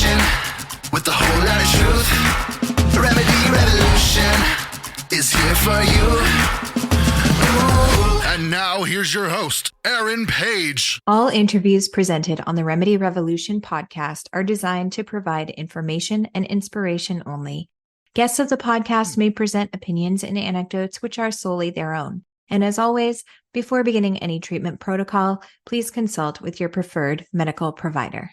Revolution, with a whole lot of truth. Remedy Revolution is here for you. Ooh. And now here's your host, Aaron Page. All interviews presented on the Remedy Revolution podcast are designed to provide information and inspiration only. Guests of the podcast may present opinions and anecdotes which are solely their own. And as always, before beginning any treatment protocol, please consult with your preferred medical provider.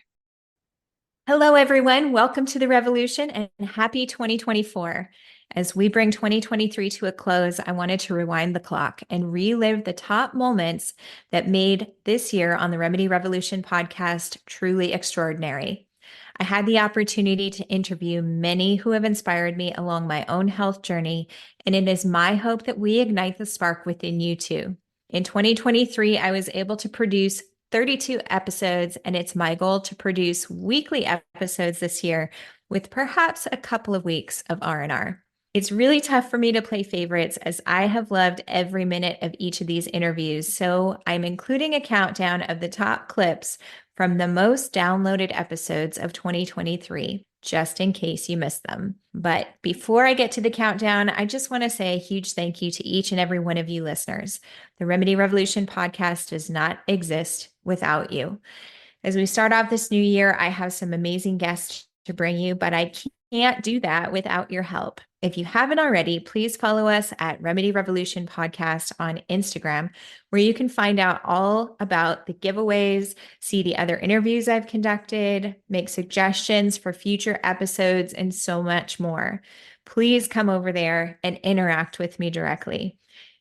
Hello, everyone. Welcome to the Revolution and happy 2024. As we bring 2023 to a close, I wanted to rewind the clock and relive the top moments that made this year on the Remedy Revolution podcast truly extraordinary. I had the opportunity to interview many who have inspired me along my own health journey, and it is my hope that we ignite the spark within you too. In 2023, I was able to produce 32 episodes, and it's my goal to produce weekly episodes this year with perhaps a couple of weeks of R&R. It's really tough for me to play favorites as I have loved every minute of each of these interviews, so I'm including a countdown of the top clips from the most downloaded episodes of 2023, just in case you missed them. But before I get to the countdown, I just want to say a huge thank you to each and every one of you listeners. The Remedy Revolution podcast does not exist without you. As we start off this new year, I have some amazing guests to bring you, but I can't do that without your help. If you haven't already, please follow us at Remedy Revolution Podcast on Instagram, where you can find out all about the giveaways, see the other interviews I've conducted, make suggestions for future episodes, and so much more. Please come over there and interact with me directly.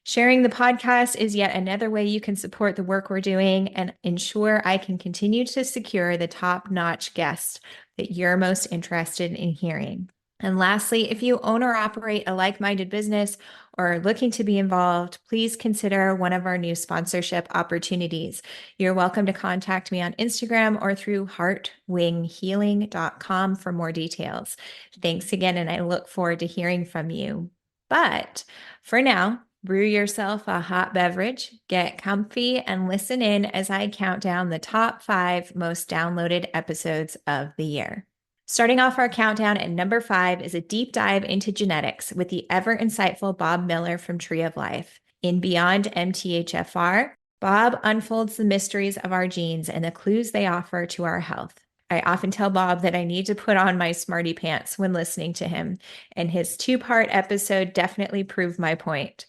Sharing the podcast is yet another way you can support the work we're doing and ensure I can continue to secure the top-notch guests that you're most interested in hearing. And lastly, if you own or operate a like-minded business or are looking to be involved, please consider one of our new sponsorship opportunities. You're welcome to contact me on Instagram or through heartwinghealing.com for more details. Thanks again, and I look forward to hearing from you. But for now, brew yourself a hot beverage, get comfy, and listen in as I count down the top 5 most downloaded episodes of the year. Starting off our countdown at number 5 is a deep dive into genetics with the ever insightful Bob Miller from Tree of Life. In Beyond MTHFR, Bob unfolds the mysteries of our genes and the clues they offer to our health. I often tell Bob that I need to put on my smarty pants when listening to him, and his 2-part episode definitely proved my point.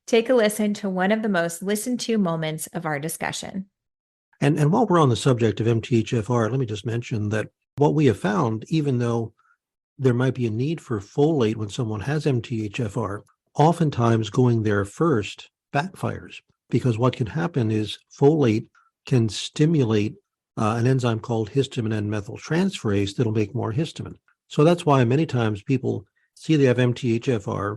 Take a listen to one of the most listened to moments of our discussion. And while we're on the subject of MTHFR, let me just mention that what we have found, even though there might be a need for folate when someone has MTHFR, oftentimes going there first backfires, because what can happen is folate can stimulate an enzyme called histamine N-methyltransferase that'll make more histamine. So that's why many times people see they have MTHFR,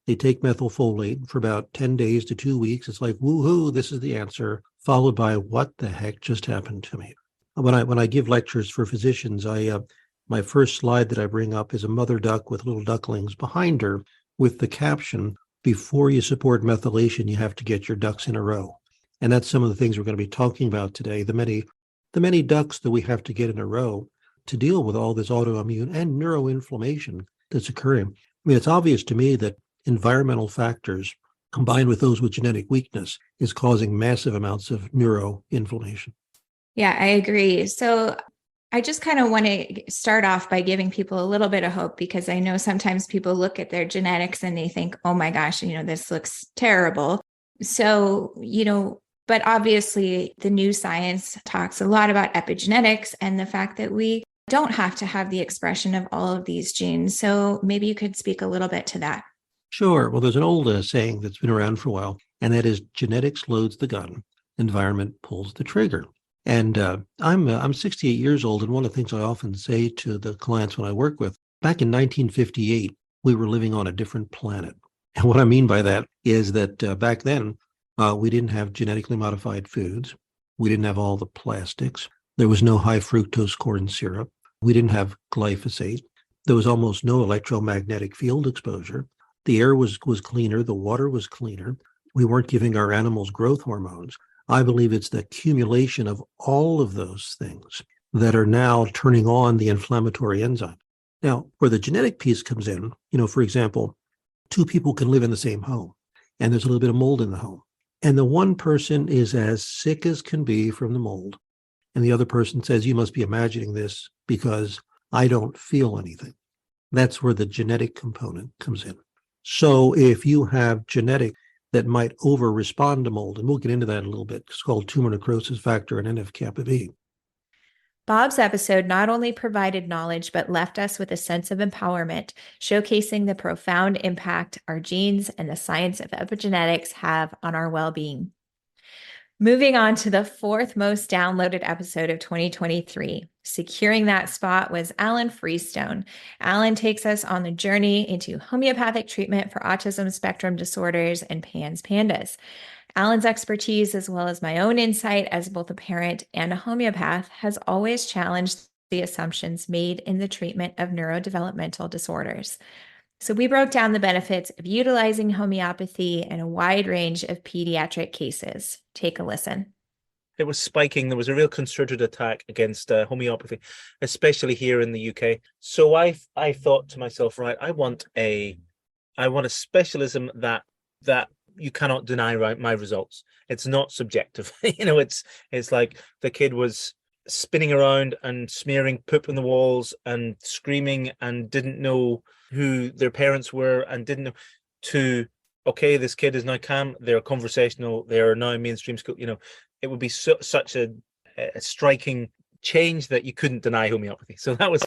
they take methylfolate for about 10 days to 2 weeks. It's like, woohoo, this is the answer, followed by what the heck just happened to me. When I give lectures for physicians, my first slide that I bring up is a mother duck with little ducklings behind her with the caption, "Before you support methylation, you have to get your ducks in a row." And that's some of the things we're going to be talking about today, the many ducks that we have to get in a row to deal with all this autoimmune and neuroinflammation that's occurring. I mean, it's obvious to me that environmental factors combined with those with genetic weakness is causing massive amounts of neuroinflammation. Yeah, I agree. So I just kind of want to start off by giving people a little bit of hope, because I know sometimes people look at their genetics and they think, oh my gosh, this looks terrible. So, but obviously the new science talks a lot about epigenetics and the fact that we don't have to have the expression of all of these genes. So maybe you could speak a little bit to that. Sure. Well, there's an old saying that's been around for a while, and that is genetics loads the gun, environment pulls the trigger. And I'm 68 years old, and one of the things I often say to the clients when I work with, back in 1958, we were living on a different planet. And what I mean by that is that back then, we didn't have genetically modified foods. We didn't have all the plastics. There was no high fructose corn syrup. We didn't have glyphosate. There was almost no electromagnetic field exposure. The air was cleaner. The water was cleaner. We weren't giving our animals growth hormones. I believe it's the accumulation of all of those things that are now turning on the inflammatory enzyme. Now, where the genetic piece comes in, for example, two people can live in the same home and there's a little bit of mold in the home. And the one person is as sick as can be from the mold. And the other person says, you must be imagining this because I don't feel anything. That's where the genetic component comes in. So if you have genetic that might over-respond to mold, and we'll get into that in a little bit, it's called tumor necrosis factor and NF-kappa B. Bob's episode not only provided knowledge, but left us with a sense of empowerment, showcasing the profound impact our genes and the science of epigenetics have on our well-being. Moving on to the fourth most downloaded episode of 2023. Securing that spot was Alan Freestone. Alan takes us on the journey into homeopathic treatment for autism spectrum disorders and PANS pandas. Alan's expertise, as well as my own insight as both a parent and a homeopath, has always challenged the assumptions made in the treatment of neurodevelopmental disorders. So we broke down the benefits of utilizing homeopathy in a wide range of pediatric cases. Take a listen. It was spiking. There was a real concerted attack against homeopathy, especially here in the UK. So I thought to myself, right, I want a specialism that you cannot deny my results. It's not subjective. It's like the kid was spinning around and smearing poop on the walls and screaming and didn't know who their parents were and didn't know to, okay, this kid is now calm. They're conversational. They are now mainstream school. It would be such a striking change that you couldn't deny homeopathy. So that was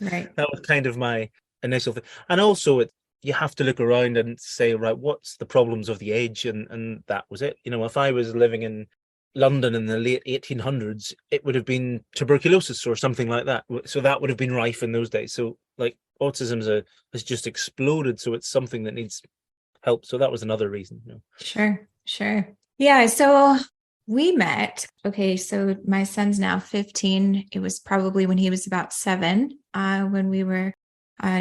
kind of my initial thing. And also you have to look around and say, right, what's the problems of the age? And that was it. If I was living in London in the late 1800s, it would have been tuberculosis or something like that. So that would have been rife in those days. So like autism has just exploded. So it's something that needs help. So that was another reason. Sure. Yeah. So we met. Okay. So my son's now 15. It was probably when he was about 7 when we were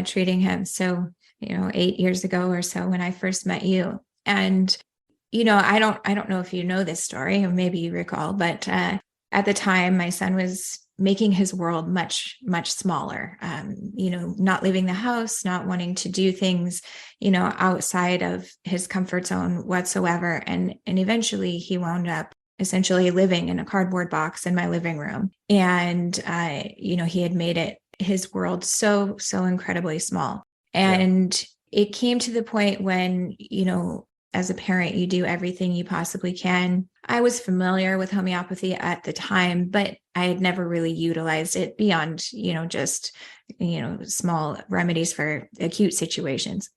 treating him. So 8 years ago or so when I first met you. And, I don't know if you know this story or maybe you recall, but at the time my son was making his world much, much smaller, not leaving the house, not wanting to do things, outside of his comfort zone whatsoever. And eventually he wound up essentially living in a cardboard box in my living room. And, he had made it his world so incredibly small. And it came to the point when, as a parent, you do everything you possibly can. I was familiar with homeopathy at the time, but I had never really utilized it beyond, just, small remedies for acute situations.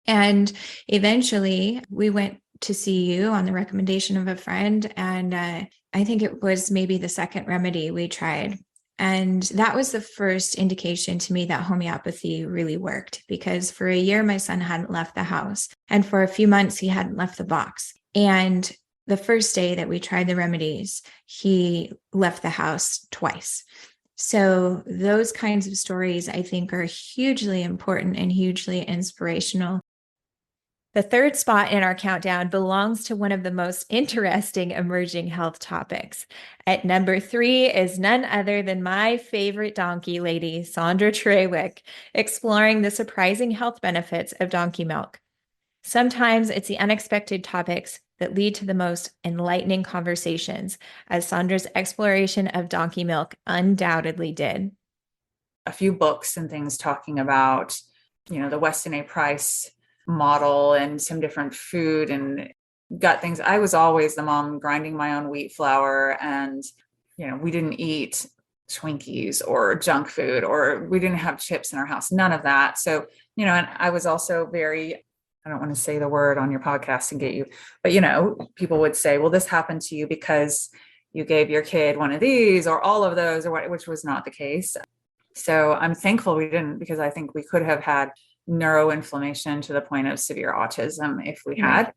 And eventually we went to see you on the recommendation of a friend. And I think it was maybe the second remedy we tried. And that was the first indication to me that homeopathy really worked, because for a year, my son hadn't left the house. And for a few months, he hadn't left the box. And the first day that we tried the remedies, he left the house twice. So those kinds of stories, I think, are hugely important and hugely inspirational. The third spot in our countdown belongs to one of the most interesting emerging health topics. At number 3 is none other than my favorite donkey lady, Sandra Trewick, exploring the surprising health benefits of donkey milk. Sometimes it's the unexpected topics that lead to the most enlightening conversations, as Sandra's exploration of donkey milk undoubtedly did. A few books and things talking about, the Weston A. Price model and some different food and gut things. I was always the mom grinding my own wheat flour, and we didn't eat Twinkies or junk food, or we didn't have chips in our house, none of that. So and I was also very, I don't want to say the word on your podcast and get you, but people would say, well, this happened to you because you gave your kid one of these or all of those, or what, which was not the case. So I'm thankful we didn't, because I think we could have had neuroinflammation to the point of severe autism if we had,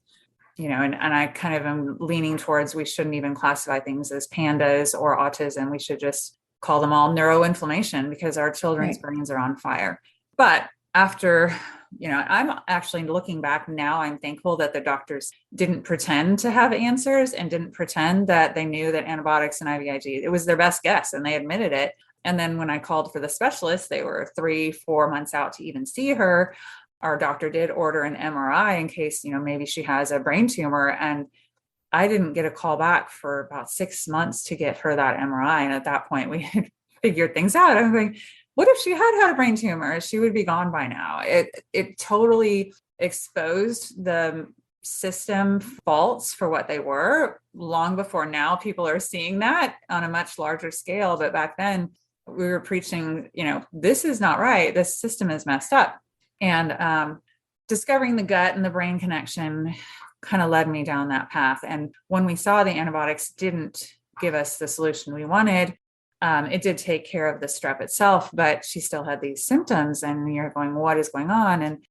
and I kind of am leaning towards we shouldn't even classify things as pandas or autism. We should just call them all neuroinflammation, because our children's brains are on fire. But after, I'm actually looking back now, I'm thankful that the doctors didn't pretend to have answers and didn't pretend that they knew that antibiotics and IVIG, it was their best guess, and they admitted it. And then when I called for the specialist, they were 3-4 months out to even see her. Our doctor did order an MRI in case, maybe she has a brain tumor. And I didn't get a call back for about 6 months to get her that MRI. And at that point, we had figured things out. I'm going, what if she had a brain tumor? She would be gone by now. It totally exposed the system faults for what they were long before now. People are seeing that on a much larger scale. But back then, we were preaching, this is not right. This system is messed up. And discovering the gut and the brain connection kind of led me down that path. And when we saw the antibiotics didn't give us the solution we wanted, it did take care of the strep itself, but she still had these symptoms. And you're going, what is going on? And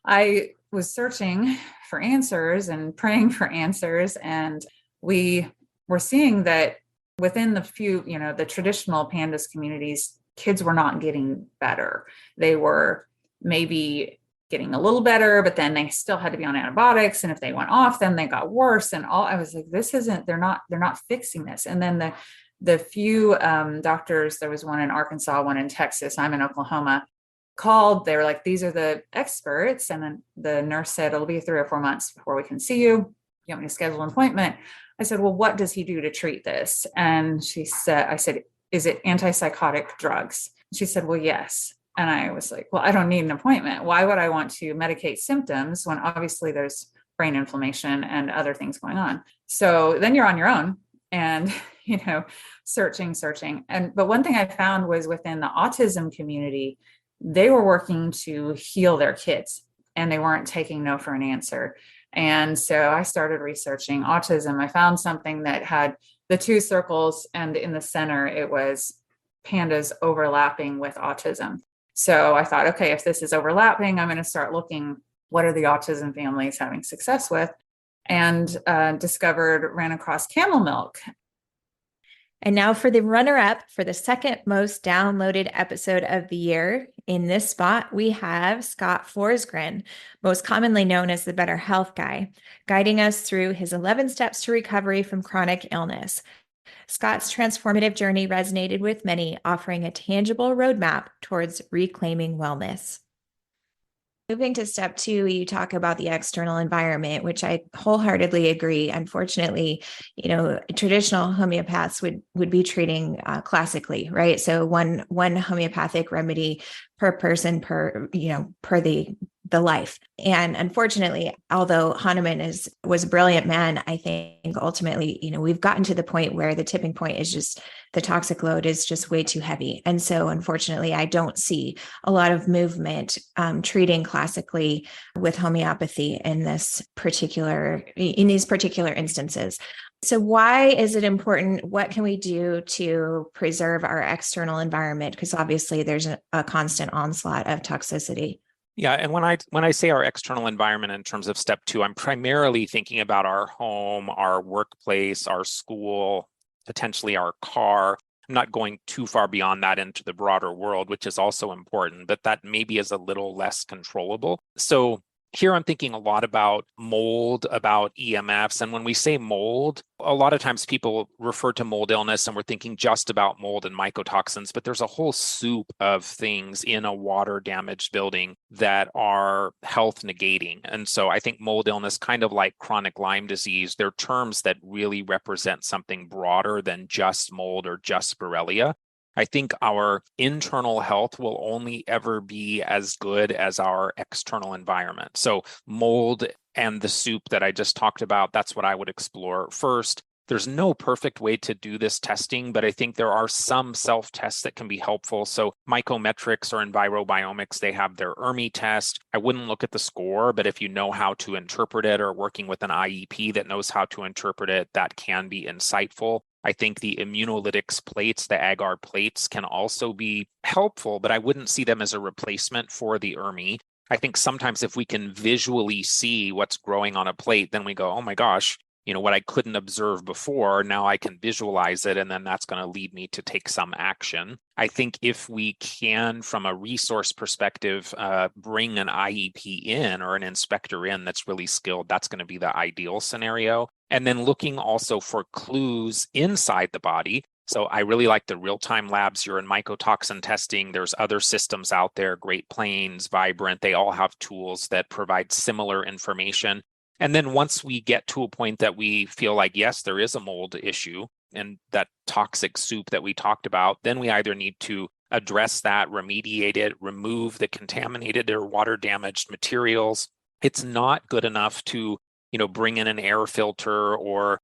I was searching for answers and praying for answers. And we were seeing that within the traditional PANDAS communities, kids were not getting better. They were maybe getting a little better, but then they still had to be on antibiotics. And if they went off, then they got worse. And I was like, they're not fixing this. And then the few doctors, there was one in Arkansas, one in Texas, I'm in Oklahoma, called. They were like, these are the experts. And then the nurse said, it'll be 3 or 4 months before we can see you. You want me to schedule an appointment? I said, well, what does he do to treat this? And I said, is it antipsychotic drugs? She said, well, yes. And I was like, well, I don't need an appointment. Why would I want to medicate symptoms when obviously there's brain inflammation and other things going on? So then you're on your own and, searching. But one thing I found was within the autism community, they were working to heal their kids and they weren't taking no for an answer. And so I started researching autism. I found something that had the 2 circles, and in the center, it was PANDAS overlapping with autism. So I thought, okay, if this is overlapping, I'm going to start looking, what are the autism families having success with? And ran across camel milk. And now for the runner-up for the second most downloaded episode of the year. In this spot, we have Scott Forsgren, most commonly known as the Better Health Guy, guiding us through his 11 steps to recovery from chronic illness. Scott's transformative journey resonated with many, offering a tangible roadmap towards reclaiming wellness. Moving to step 2, you talk about the external environment, which I wholeheartedly agree. Unfortunately, traditional homeopaths would be treating classically, right? So one homeopathic remedy per person per the life. And unfortunately, although Hahnemann was a brilliant man, I think ultimately, we've gotten to the point where the tipping point is just the toxic load is just way too heavy. And so unfortunately, I don't see a lot of movement treating classically with homeopathy in these particular instances. So why is it important? What can we do to preserve our external environment? Because obviously there's a constant onslaught of toxicity. Yeah, and when I say our external environment in terms of step 2, I'm primarily thinking about our home, our workplace, our school, potentially our car. I'm not going too far beyond that into the broader world, which is also important, but that maybe is a little less controllable. So here I'm thinking a lot about mold, about EMFs. And when we say mold, a lot of times people refer to mold illness and we're thinking just about mold and mycotoxins, but there's a whole soup of things in a water damaged building that are health negating. And so I think mold illness, kind of like chronic Lyme disease, they're terms that really represent something broader than just mold or just Borrelia. I think our internal health will only ever be as good as our external environment. So mold and the soup that I just talked about, that's what I would explore first. There's no perfect way to do this testing, but I think there are some self-tests that can be helpful. So Mycometrics or Envirobiomics, they have their ERMI test. I wouldn't look at the score, but if you know how to interpret it or working with an IEP that knows how to interpret it, that can be insightful. I think the immunolytics plates, the agar plates, can also be helpful, but I wouldn't see them as a replacement for the ERMI. I think sometimes if we can visually see what's growing on a plate, then we go, oh my gosh, what I couldn't observe before, now I can visualize it, and then that's going to lead me to take some action. I think if we can, from a resource perspective, bring an IEP in or an inspector in that's really skilled, that's going to be the ideal scenario. And then looking also for clues inside the body. So I really like the real-time labs. You're in mycotoxin testing. There's other systems out there, Great Plains, Vibrant. They all have tools that provide similar information. And then once we get to a point that we feel like, yes, there is a mold issue and that toxic soup that we talked about, then we either need to address that, remediate it, remove the contaminated or water damaged materials. It's not good enough to, bring in an air filter or,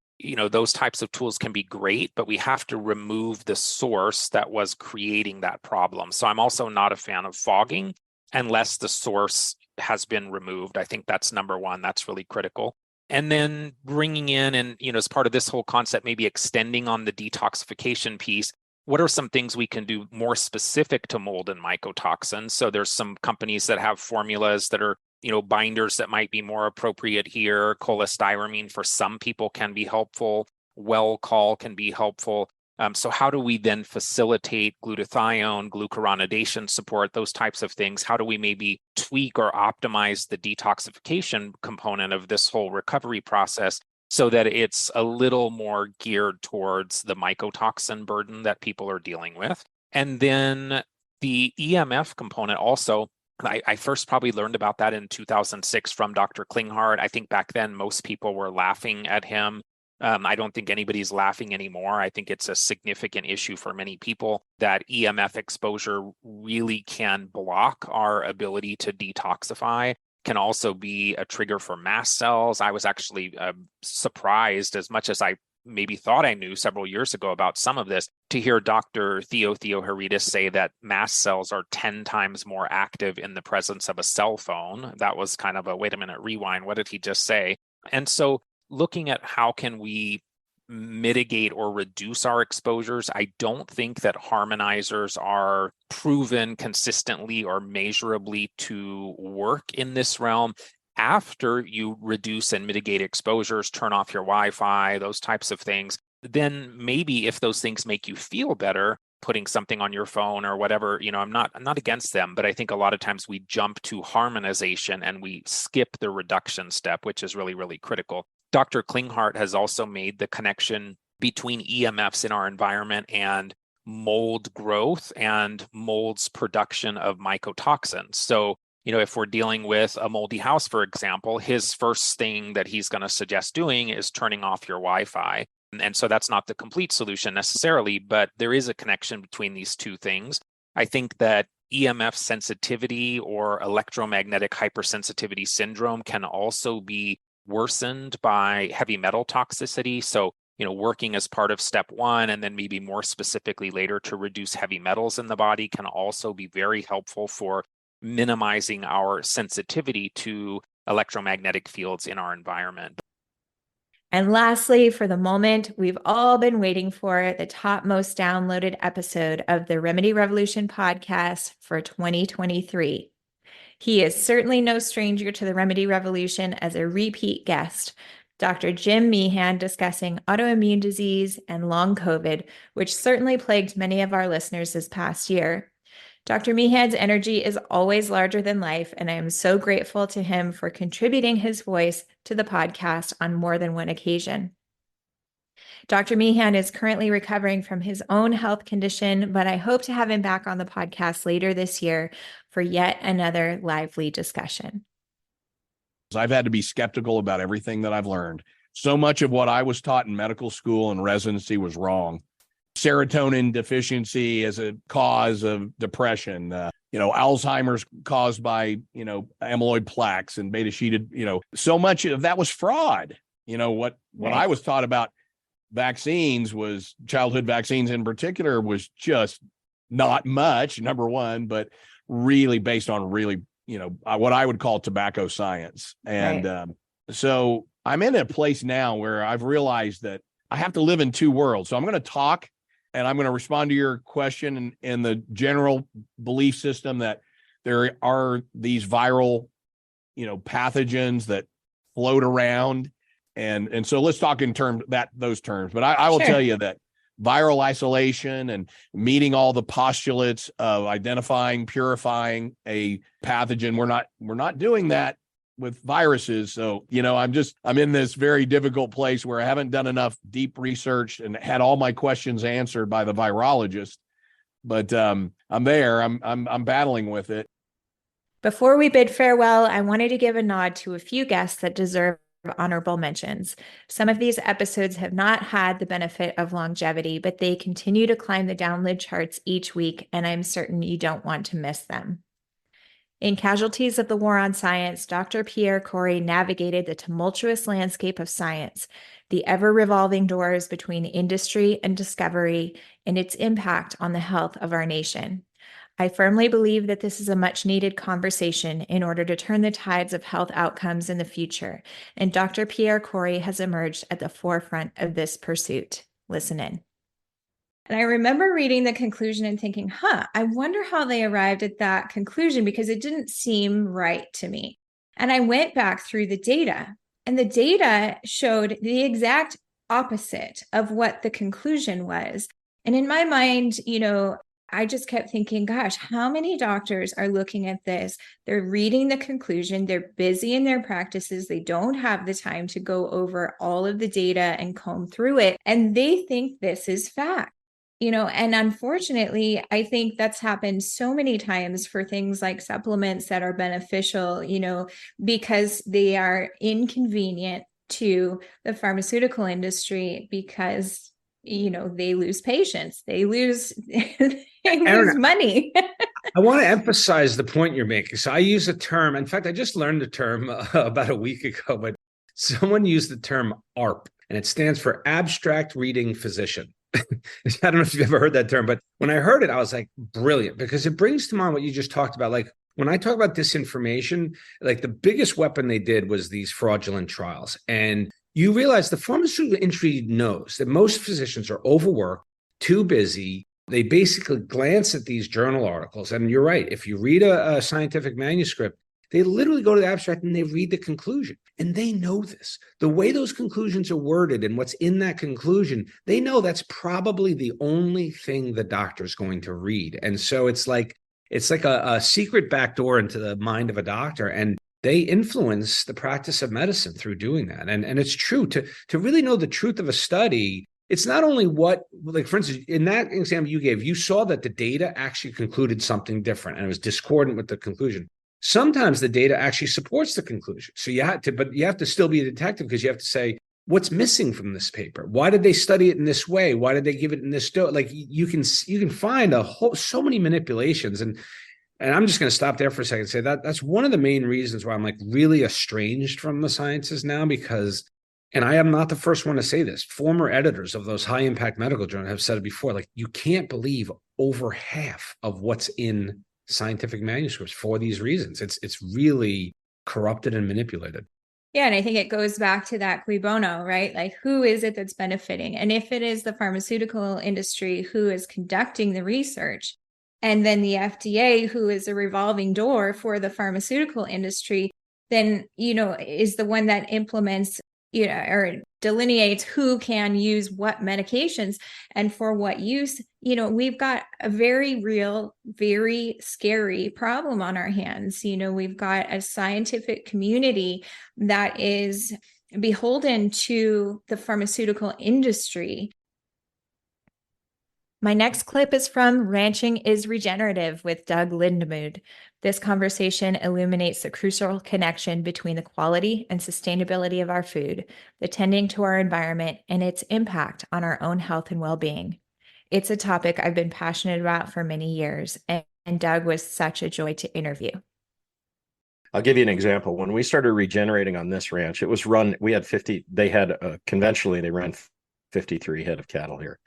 those types of tools can be great, but we have to remove the source that was creating that problem. So I'm also not a fan of fogging unless the source has been removed. I think that's number one. That's really critical. And then bringing in and, as part of this whole concept, maybe extending on the detoxification piece, what are some things we can do more specific to mold and mycotoxins? So there's some companies that have formulas that are, binders that might be more appropriate here. Cholestyramine for some people can be helpful. Welchol can be helpful. So how do we then facilitate glutathione, glucuronidation support, those types of things? How do we maybe tweak or optimize the detoxification component of this whole recovery process so that it's a little more geared towards the mycotoxin burden that people are dealing with? And then the EMF component also, I first probably learned about that in 2006 from Dr. Klinghardt. I think back then most people were laughing at him. I don't think anybody's laughing anymore. I think it's a significant issue for many people that EMF exposure really can block our ability to detoxify, can also be a trigger for mast cells. I was actually surprised, as much as I maybe thought I knew several years ago about some of this, to hear Dr. Theo Theoharidis say that mast cells are 10 times more active in the presence of a cell phone. That was kind of a, wait a minute, rewind. What did he just say? And so looking at how can we mitigate or reduce our exposures, I don't think that harmonizers are proven consistently or measurably to work in this realm. After you reduce and mitigate exposures, turn off your Wi-Fi, those types of things, then maybe if those things make you feel better, putting something on your phone or whatever, I'm not against them, but I think a lot of times we jump to harmonization and we skip the reduction step, which is really, really critical. Dr. Klinghardt has also made the connection between EMFs in our environment and mold growth and mold's production of mycotoxins. So, if we're dealing with a moldy house, for example, his first thing that he's going to suggest doing is turning off your Wi-Fi. And so that's not the complete solution necessarily, but there is a connection between these two things. I think that EMF sensitivity or electromagnetic hypersensitivity syndrome can also be worsened by heavy metal toxicity. So, working as part of step one, and then maybe more specifically later to reduce heavy metals in the body can also be very helpful for minimizing our sensitivity to electromagnetic fields in our environment. And lastly, for the moment we've all been waiting for, the top most downloaded episode of the Remedy Revolution podcast for 2023. He is certainly no stranger to the Remedy Revolution as a repeat guest, Dr. Jim Meehan, discussing autoimmune disease and long COVID, which certainly plagued many of our listeners this past year. Dr. Meehan's energy is always larger than life, and I am so grateful to him for contributing his voice to the podcast on more than one occasion. Dr. Meehan is currently recovering from his own health condition, but I hope to have him back on the podcast later this year for yet another lively discussion. I've had to be skeptical about everything that I've learned. So much of what I was taught in medical school and residency was wrong. Serotonin deficiency as a cause of depression, Alzheimer's caused by, amyloid plaques and beta-sheeted, so much of that was fraud. What I was taught about vaccines was childhood vaccines in particular was just not much, number one, but really based on really, what I would call tobacco science. And so I'm in a place now where I've realized that I have to live in two worlds. So I'm going to talk and I'm going to respond to your question in the general belief system that there are these viral, pathogens that float around. And so let's talk in those terms. But I will tell you that viral isolation and meeting all the postulates of identifying, purifying a pathogen, we're not doing that with viruses. So, I'm in this very difficult place where I haven't done enough deep research and had all my questions answered by the virologist. But I'm there. I'm battling with it. Before we bid farewell, I wanted to give a nod to a few guests that deserve honorable mentions. Some of these episodes have not had the benefit of longevity, but they continue to climb the download charts each week, and I'm certain you don't want to miss them. In Casualties of the War on Science, Dr. Pierre Kory navigated the tumultuous landscape of science, the ever-revolving doors between industry and discovery, and its impact on the health of our nation. I firmly believe that this is a much-needed conversation in order to turn the tides of health outcomes in the future, and Dr. Pierre Kory has emerged at the forefront of this pursuit. Listen in. And I remember reading the conclusion and thinking, I wonder how they arrived at that conclusion, because it didn't seem right to me. And I went back through the data, and the data showed the exact opposite of what the conclusion was. And in my mind, I just kept thinking, gosh, how many doctors are looking at this? They're reading the conclusion. They're busy in their practices. They don't have the time to go over all of the data and comb through it. And they think this is fact. And unfortunately, I think that's happened so many times for things like supplements that are beneficial, because they are inconvenient to the pharmaceutical industry, because they lose patients, they lose money. I want to emphasize the point you're making. So I use a term. In fact, I just learned the term about a week ago, but someone used the term ARP, and it stands for Abstract Reading Physician. I don't know if you've ever heard that term, but when I heard it, I was like, brilliant, because it brings to mind what you just talked about. Like when I talk about disinformation, like the biggest weapon they did was these fraudulent trials. And you realize the pharmaceutical industry knows that most physicians are overworked, too busy. They basically glance at these journal articles. And you're right. If you read a scientific manuscript, they literally go to the abstract and they read the conclusion. And they know this. The way those conclusions are worded and what's in that conclusion, they know that's probably the only thing the doctor's going to read. And so it's like a secret backdoor into the mind of a doctor. And they influence the practice of medicine through doing that. And it's true to really know the truth of a study. It's not only what, like, for instance, in that example you gave, you saw that the data actually concluded something different and it was discordant with the conclusion. Sometimes the data actually supports the conclusion. So you have to still be a detective, because you have to say, what's missing from this paper? Why did they study it in this way? Why did they give it in this dose? Like you can find so many manipulations. And I'm just going to stop there for a second and say that's one of the main reasons why I'm like really estranged from the sciences now, because, and I am not the first one to say this, former editors of those high impact medical journals have said it before, like you can't believe over half of what's in scientific manuscripts for these reasons. It's really corrupted and manipulated. Yeah, and I think it goes back to that cui bono, right? Like, who is it that's benefiting? And if it is the pharmaceutical industry who is conducting the research, and then the FDA, who is a revolving door for the pharmaceutical industry, then, is the one that implements, or delineates who can use what medications and for what use, we've got a very real, very scary problem on our hands. We've got a scientific community that is beholden to the pharmaceutical industry. My next clip is from Ranching is Regenerative with Doug Lindemood. This conversation illuminates the crucial connection between the quality and sustainability of our food, the tending to our environment, and its impact on our own health and well-being. It's a topic I've been passionate about for many years, and Doug was such a joy to interview. I'll give you an example. When we started regenerating on this ranch, it was run, we had 50, conventionally, they ran 53 head of cattle here.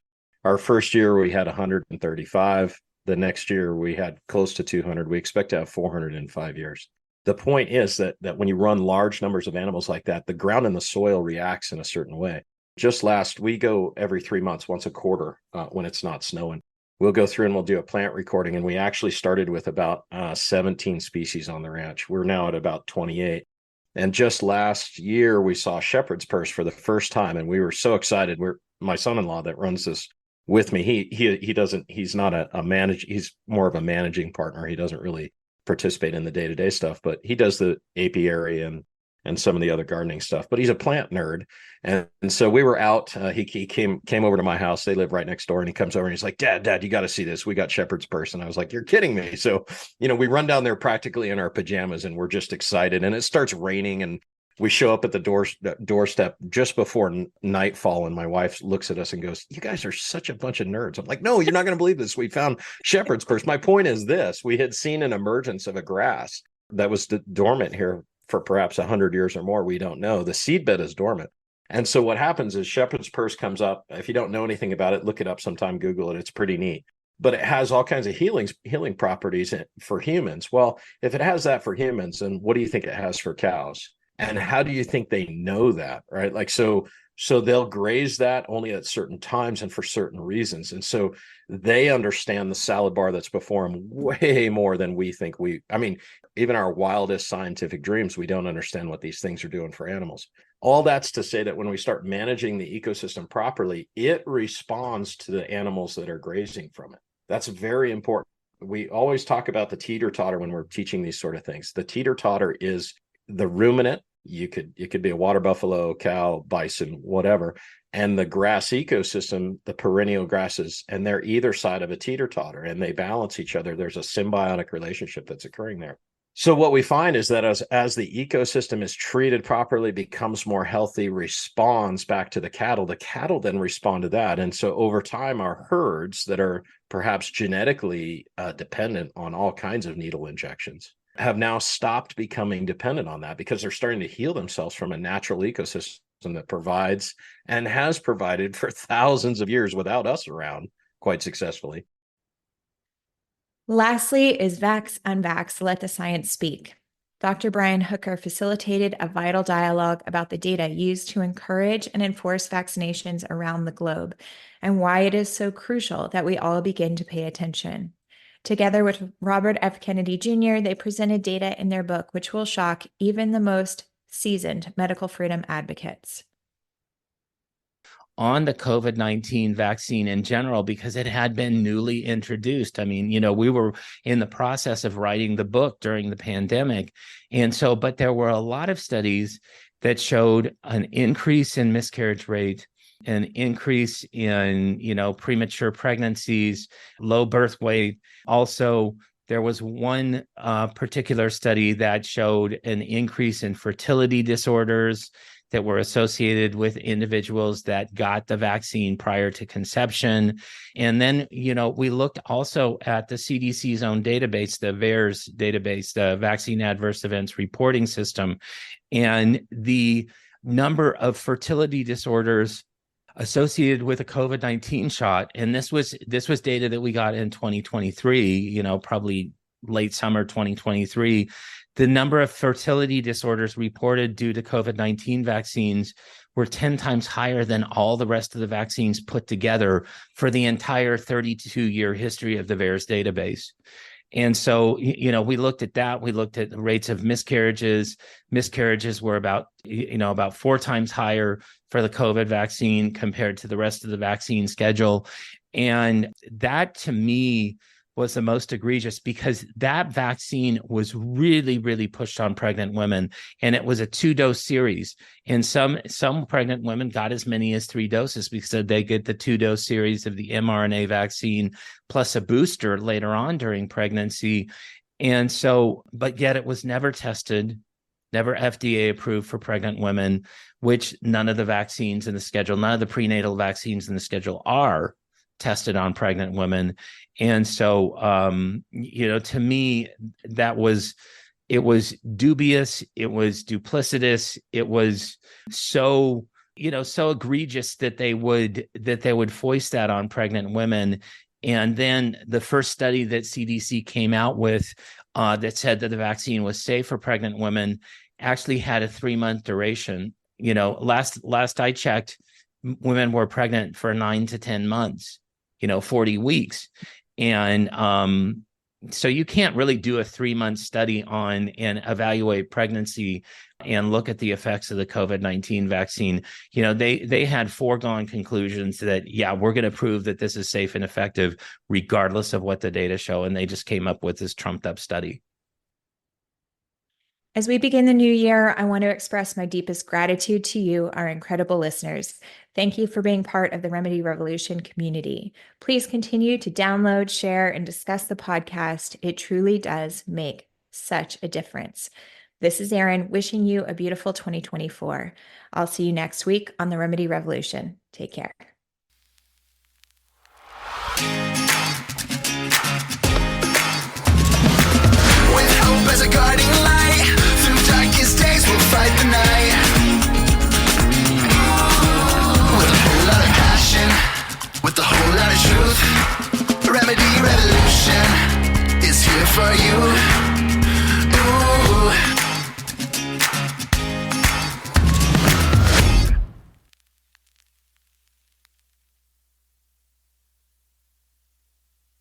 Our first year, we had 135. The next year, we had close to 200. We expect to have 400 in 5 years. The point is that when you run large numbers of animals like that, the ground and the soil reacts in a certain way. We go every 3 months, once a quarter, when it's not snowing. We'll go through and we'll do a plant recording. And we actually started with about 17 species on the ranch. We're now at about 28. And just last year, we saw shepherd's purse for the first time. And we were so excited. My son-in-law that runs this with me, he's not a manager, he's more of a managing partner. He doesn't really participate in the day-to-day stuff, but he does the apiary and some of the other gardening stuff, but he's a plant nerd. And so we were out, he came over to my house. They live right next door, and he comes over and he's like, Dad, you got to see this. We got shepherd's purse. And I was like, you're kidding me. So, we run down there practically in our pajamas, and we're just excited, and it starts raining, and we show up at the doorstep just before nightfall, and my wife looks at us and goes, you guys are such a bunch of nerds. I'm like, no, you're not going to believe this. We found shepherd's purse. My point is this: we had seen an emergence of a grass that was dormant here for perhaps 100 years or more. We don't know. The seedbed is dormant. And so what happens is shepherd's purse comes up. If you don't know anything about it, look it up sometime, Google it. It's pretty neat. But it has all kinds of healing properties for humans. Well, if it has that for humans, then what do you think it has for cows? And how do you think they know that, right? Like, so they'll graze that only at certain times and for certain reasons. And so they understand the salad bar that's before them way more than we think. Even our wildest scientific dreams, we don't understand what these things are doing for animals. All that's to say that when we start managing the ecosystem properly, it responds to the animals that are grazing from it. That's very important. We always talk about the teeter-totter when we're teaching these sort of things. The teeter-totter is the ruminant. It could be a water buffalo, cow, bison, whatever, and the grass ecosystem, the perennial grasses, and they're either side of a teeter-totter, and they balance each other. There's a symbiotic relationship that's occurring there. So what we find is that as the ecosystem is treated properly, becomes more healthy, responds back to the cattle then respond to that. And so over time, our herds that are perhaps genetically dependent on all kinds of needle injections have now stopped becoming dependent on that, because they're starting to heal themselves from a natural ecosystem that provides and has provided for thousands of years without us around quite successfully. Lastly is Vax Unvax, Let the Science Speak. Dr. Brian Hooker facilitated a vital dialogue about the data used to encourage and enforce vaccinations around the globe, and why it is so crucial that we all begin to pay attention. Together with Robert F. Kennedy Jr., they presented data in their book, which will shock even the most seasoned medical freedom advocates. On the COVID-19 vaccine in general, because it had been newly introduced. We were in the process of writing the book during the pandemic. But there were a lot of studies that showed an increase in miscarriage rate, an increase in, premature pregnancies, low birth weight. Also, there was one particular study that showed an increase in fertility disorders that were associated with individuals that got the vaccine prior to conception. And then, we looked also at the CDC's own database, the VAERS database, the Vaccine Adverse Events Reporting System, and the number of fertility disorders associated with a COVID-19 shot. And this was data that we got in 2023, probably late summer 2023. The number of fertility disorders reported due to COVID-19 vaccines were 10 times higher than all the rest of the vaccines put together for the entire 32-year history of the VAERS database. And so, we looked at that. We looked at the rates of miscarriages. Miscarriages were about 4 times higher for the COVID vaccine compared to the rest of the vaccine schedule. And that, to me, was the most egregious, because that vaccine was really, really pushed on pregnant women, and it was a 2-dose series. And some pregnant women got as many as 3 doses because they get the 2-dose series of the mRNA vaccine plus a booster later on during pregnancy. And so, but yet it was never tested, never FDA approved for pregnant women, which none of the vaccines in the schedule, none of the prenatal vaccines in the schedule are tested on pregnant women. And so, to me, it was dubious, it was duplicitous, it was so egregious that they would foist that on pregnant women. And then the first study that CDC came out with that said that the vaccine was safe for pregnant women actually had a 3-month duration. Last I checked, women were pregnant for 9 to 10 months, 40 weeks. And so you can't really do a 3-month study on and evaluate pregnancy and look at the effects of the COVID-19 vaccine. They had foregone conclusions that, we're going to prove that this is safe and effective regardless of what the data show. And they just came up with this trumped up study. As we begin the new year, I want to express my deepest gratitude to you, our incredible listeners. Thank you for being part of the Remedy Revolution community. Please continue to download, share, and discuss the podcast. It truly does make such a difference. This is Erin wishing you a beautiful 2024. I'll see you next week on the Remedy Revolution. Take care. With hope as a guiding light, through darkest days we'll fight the night. With a whole lot of passion, with a whole lot of truth, Remedy Revolution is here for you.